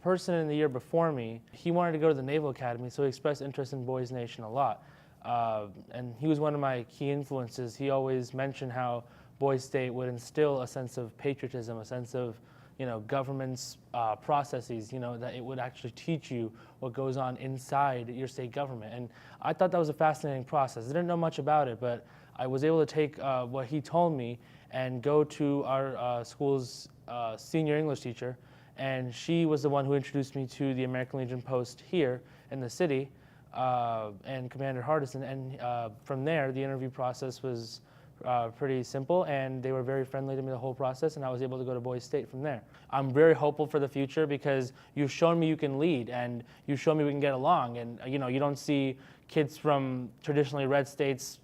person in the year before me, he wanted to go to the Naval Academy, so he expressed interest in Boys Nation a lot. And he was one of my key influences. He always mentioned how Boys State would instill a sense of patriotism, a sense of government's processes, that it would actually teach you what goes on inside your state government. And I thought that was a fascinating process. I didn't know much about it, but I was able to take what he told me and go to our school's senior English teacher, and she was the one who introduced me to the American Legion post here in the city, and Commander Hardison. And from there, the interview process was pretty simple, and they were very friendly to me the whole process, and I was able to go to Boys State from there. I'm very hopeful for the future because you've shown me you can lead, and you've shown me we can get along, and you don't see kids from traditionally red states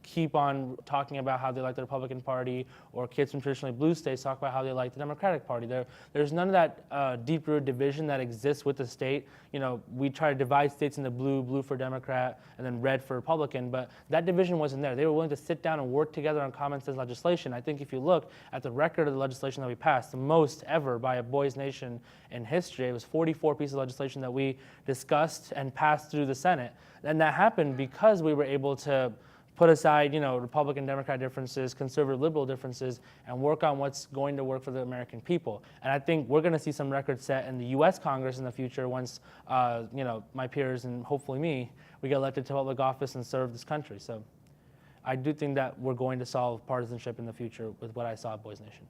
keep on talking about how they like the Republican Party, or kids from traditionally blue states talk about how they like the Democratic Party. There's none of that deep-rooted division that exists with the state. We try to divide states into blue for Democrat, and then red for Republican, but that division wasn't there. They were willing to sit down and work together on common sense legislation. I think if you look at the record of the legislation that we passed, the most ever by a Boys Nation in history, it was 44 pieces of legislation that we discussed and passed through the Senate. And that happened because we were able to put aside, Republican, Democrat differences, conservative, liberal differences, and work on what's going to work for the American people. And I think we're going to see some records set in the U.S. Congress in the future once, my peers and hopefully me, we get elected to public office and serve this country. So I do think that we're going to solve partisanship in the future with what I saw at Boys Nation.